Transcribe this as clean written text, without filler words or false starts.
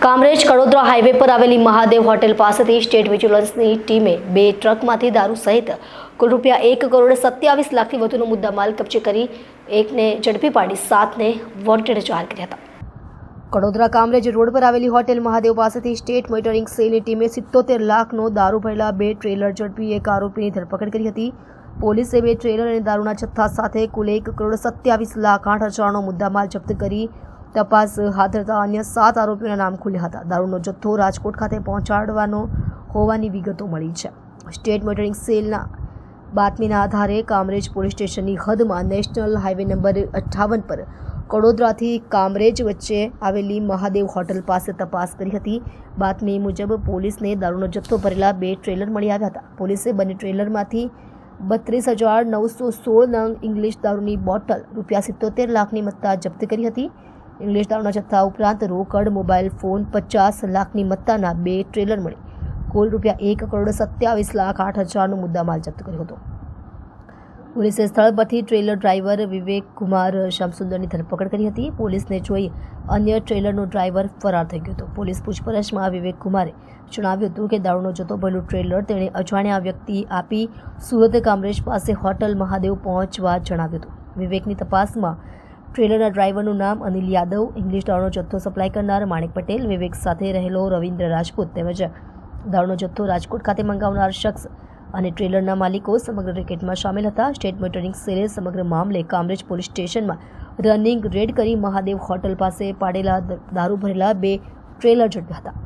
Kamrej Kadodara highway પર આવેલી Mahadev hotel પાસેથી સ્ટેટ વિજિલન્સની ટીમે 2 ટ્રકમાંથી દારૂ સહિત કુલ ₹1,27,00,000થી વધુનો મુદ્દામાલ કબજે કરી એકને ઝડપી પાડી 7ને વોન્ટેડ જાહેર કર્યા હતા। કડોદરા કામરેજ રોડ પર આવેલી હોટેલ મહાદેવ પાસેથી સ્ટેટ મોનિટરિંગ સેલની ટીમે 77 લાખનો દારૂ ભરેલા 2 ટ્રેલર ઝડપી એક આરોપીની ધરપકડ કરી હતી। પોલીસે 2 ટ્રેલર અને દારૂના જથ્થા સાથે કુલ ₹1,27,08,000નો મુદ્દામાલ જપ્ત કરી તપાસ હાથ ધરતા અન્ય 7 આરોપીઓના નામ ખુલ્યા હતા। દારૂનો જથ્થો રાજકોટ ખાતે પહોંચાડવાનો હોવાની વિગતો મળી છે। સ્ટેટ મોનિટરિંગ સેલના બાતમીના આધારે કામરેજ પોલીસ સ્ટેશનની હદમાં નેશનલ હાઈવે નંબર 58 પર કડોદરાથી કામરેજ વચ્ચે આવેલી મહાદેવ હોટલ પાસે તપાસ કરી હતી। બાતમી મુજબ પોલીસને દારૂનો જથ્થો ભરેલા 2 ટ્રેલર મળી આવ્યા હતા। પોલીસે બંને ટ્રેલરમાંથી 32,916 નંગ ઇંગ્લિશ દારૂની બોટલ ₹77 લાખની મત્તા જપ્ત કરી હતી। ઇંગ્લિશ દારૂના જથ્થા ઉપરાંત રોકડ, મોબાઈલ ફોન 50 લાખની મત્તાના 2 ટ્રેલર મળી કુલ ₹1,27,08,000નો મુદ્દામાલ જપ્ત કર્યો હતો। પોલીસે સ્થળ પરથી ટ્રેલર ડ્રાઈવર વિવેક કુમાર શ્યામસુંદરની ધરપકડ કરી હતી। પોલીસને જોઈ અન્ય ટ્રેલરનો ડ્રાઈવર ફરાર થઈ ગયો હતો। પોલીસ પૂછપરછમાં વિવેક કુમારે જણાવ્યું હતું કે દારૂનો જથ્થો ભરેલું ટ્રેલર તેણે અજાણ્યા વ્યક્તિ આપી સુરત કામરેજ પાસે હોટલ મહાદેવ પહોંચવા જણાવ્યું હતું। વિવેકની તપાસમાં ટ્રેલરના ડ્રાઈવરનું નામ અનિલ યાદવ, ઇંગ્લિશ દારૂનો જથ્થો સપ્લાય કરનાર માણેક પટેલ, વિવેક સાથે રહેલો રવિન્દ્ર રાજપૂત તેમજ દારૂનો જથ્થો રાજકોટ ખાતે મંગાવનાર શખ્સ અને ટ્રેલરના માલિકો સમગ્ર રેકેટમાં સામેલ હતા। સ્ટેટ મોનિટરિંગ સેલે સમગ્ર મામલે કામરેજ પોલીસ સ્ટેશનમાં રનિંગ રેડ કરી મહાદેવ હોટલ પાસે પાડેલા દારૂ ભરેલા 2 ટ્રેલર ઝડપ્યા હતા।